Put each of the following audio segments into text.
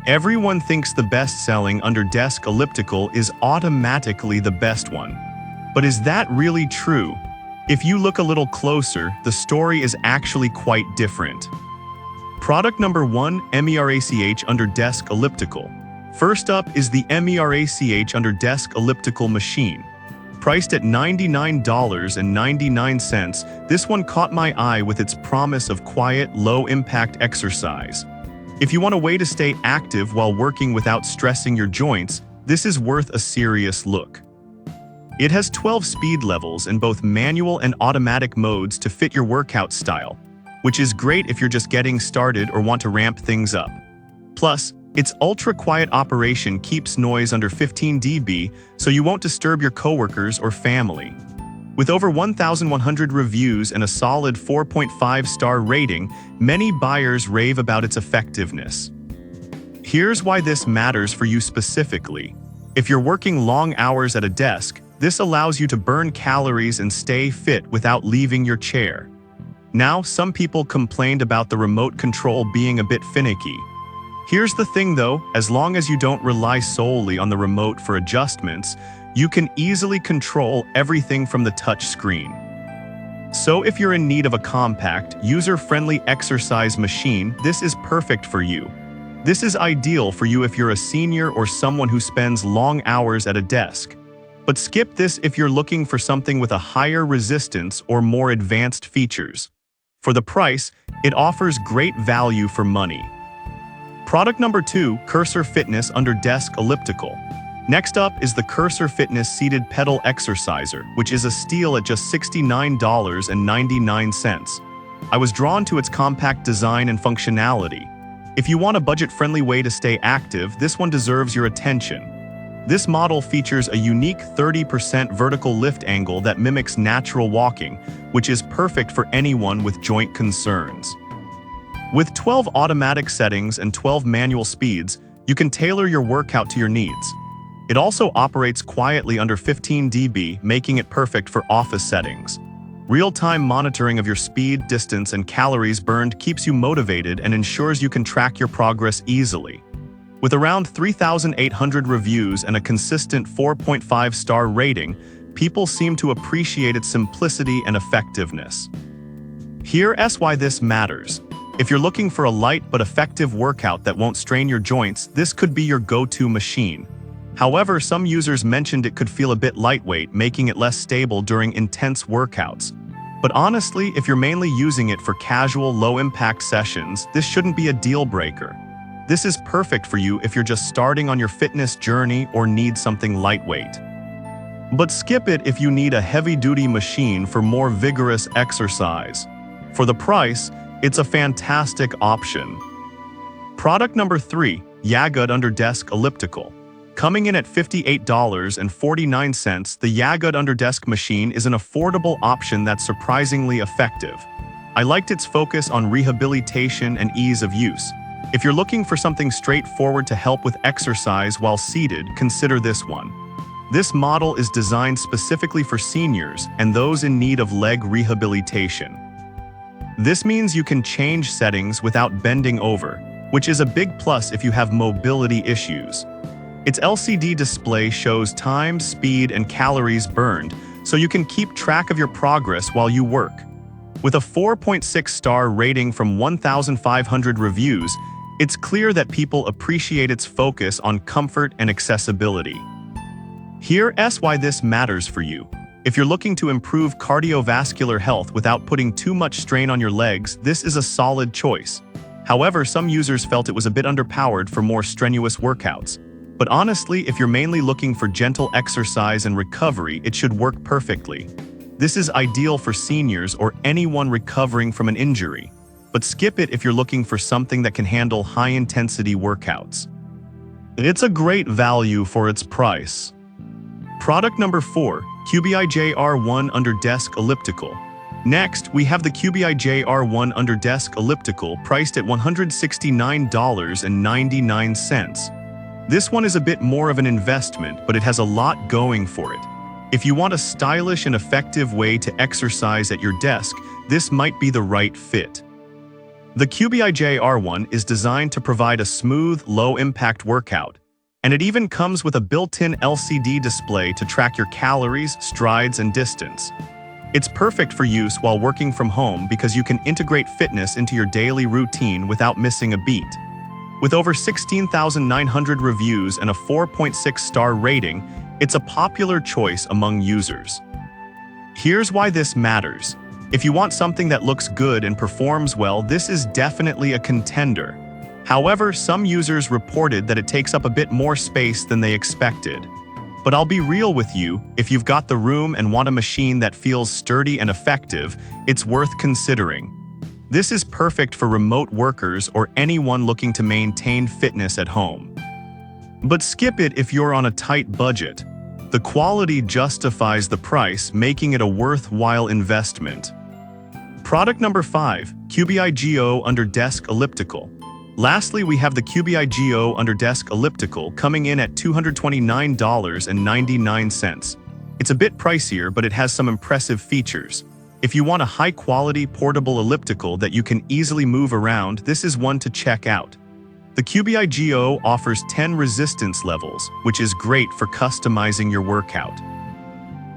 Everyone thinks the best-selling under-desk elliptical is automatically the best one. But is that really true? If you look a little closer, the story is actually quite different. Product number 1, MERACH Under-Desk Elliptical. First up is the MERACH Under-Desk Elliptical machine. Priced at $99.99, this one caught my eye with its promise of quiet, low-impact exercise. If you want a way to stay active while working without stressing your joints, this is worth a serious look. It has 12 speed levels in both manual and automatic modes to fit your workout style, which is great if you're just getting started or want to ramp things up. Plus, its ultra-quiet operation keeps noise under 15 dB, so you won't disturb your coworkers or family. With over 1,100 reviews and a solid 4.5-star rating, many buyers rave about its effectiveness. Here's why this matters for you specifically. If you're working long hours at a desk, this allows you to burn calories and stay fit without leaving your chair. Now, some people complained about the remote control being a bit finicky. Here's the thing though, as long as you don't rely solely on the remote for adjustments, you can easily control everything from the touch screen. So if you're in need of a compact, user-friendly exercise machine, this is perfect for you. This is ideal for you if you're a senior or someone who spends long hours at a desk. But skip this if you're looking for something with a higher resistance or more advanced features. For the price, it offers great value for money. Product number 2, Cursor Fitness Under-Desk Elliptical. Next up is the Cursor Fitness Seated Pedal Exerciser, which is a steal at just $69.99. I was drawn to its compact design and functionality. If you want a budget-friendly way to stay active, this one deserves your attention. This model features a unique 30% vertical lift angle that mimics natural walking, which is perfect for anyone with joint concerns. With 12 automatic settings and 12 manual speeds, you can tailor your workout to your needs. It also operates quietly under 15 dB, making it perfect for office settings. Real-time monitoring of your speed, distance, and calories burned keeps you motivated and ensures you can track your progress easily. With around 3,800 reviews and a consistent 4.5-star rating, people seem to appreciate its simplicity and effectiveness. Here's why this matters. If you're looking for a light but effective workout that won't strain your joints, this could be your go-to machine. However, some users mentioned it could feel a bit lightweight, making it less stable during intense workouts. But honestly, if you're mainly using it for casual, low-impact sessions, this shouldn't be a deal-breaker. This is perfect for you if you're just starting on your fitness journey or need something lightweight. But skip it if you need a heavy-duty machine for more vigorous exercise. For the price, it's a fantastic option. Product number 3, Yagood Under-Desk Elliptical. Coming in at $58.49, the Yagood Under-Desk machine is an affordable option that's surprisingly effective. I liked its focus on rehabilitation and ease of use. If you're looking for something straightforward to help with exercise while seated, consider this one. This model is designed specifically for seniors and those in need of leg rehabilitation. This means you can change settings without bending over, which is a big plus if you have mobility issues. Its LCD display shows time, speed, and calories burned, so you can keep track of your progress while you work. With a 4.6-star rating from 1,500 reviews, it's clear that people appreciate its focus on comfort and accessibility. Here's why this matters for you. If you're looking to improve cardiovascular health without putting too much strain on your legs, this is a solid choice. However, some users felt it was a bit underpowered for more strenuous workouts. But honestly, if you're mainly looking for gentle exercise and recovery, it should work perfectly. This is ideal for seniors or anyone recovering from an injury. But skip it if you're looking for something that can handle high-intensity workouts. It's a great value for its price. Product number 4, QBI-JR1 Under-Desk Elliptical. Next, we have the QBI-JR1 Under-Desk Elliptical, priced at $169.99. This one is a bit more of an investment, but it has a lot going for it. If you want a stylish and effective way to exercise at your desk, this might be the right fit. The QBIJ-R1 is designed to provide a smooth, low-impact workout, and it even comes with a built-in LCD display to track your calories, strides, and distance. It's perfect for use while working from home because you can integrate fitness into your daily routine without missing a beat. With over 16,900 reviews and a 4.6-star rating, it's a popular choice among users. Here's why this matters. If you want something that looks good and performs well, this is definitely a contender. However, some users reported that it takes up a bit more space than they expected. But I'll be real with you, if you've got the room and want a machine that feels sturdy and effective, it's worth considering. This is perfect for remote workers or anyone looking to maintain fitness at home. But skip it if you're on a tight budget. The quality justifies the price, making it a worthwhile investment. Product number 5, QBIGO Under Desk Elliptical. Lastly, we have the QBIGO Under Desk Elliptical coming in at $229.99. It's a bit pricier, but it has some impressive features. If you want a high-quality portable elliptical that you can easily move around, this is one to check out. The QBIGO offers 10 resistance levels, which is great for customizing your workout.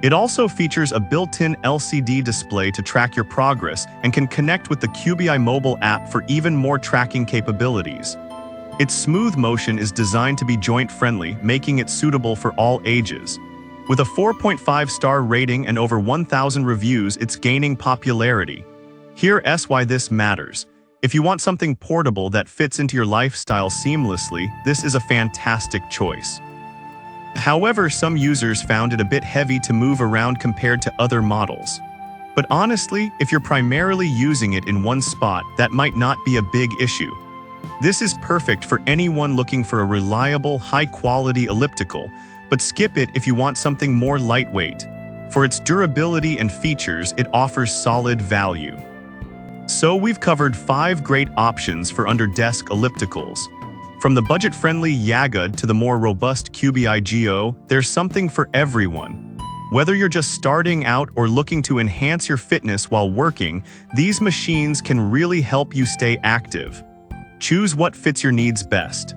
It also features a built-in LCD display to track your progress and can connect with the QBI mobile app for even more tracking capabilities. Its smooth motion is designed to be joint-friendly, making it suitable for all ages. With a 4.5-star rating and over 1,000 reviews, it's gaining popularity. Here's why this matters. If you want something portable that fits into your lifestyle seamlessly, this is a fantastic choice. However, some users found it a bit heavy to move around compared to other models. But honestly, if you're primarily using it in one spot, that might not be a big issue. This is perfect for anyone looking for a reliable, high-quality elliptical, but skip it if you want something more lightweight. For its durability and features, it offers solid value. So we've covered 5 great options for under-desk ellipticals. From the budget-friendly Yagud to the more robust QBIGO, there's something for everyone. Whether you're just starting out or looking to enhance your fitness while working, these machines can really help you stay active. Choose what fits your needs best.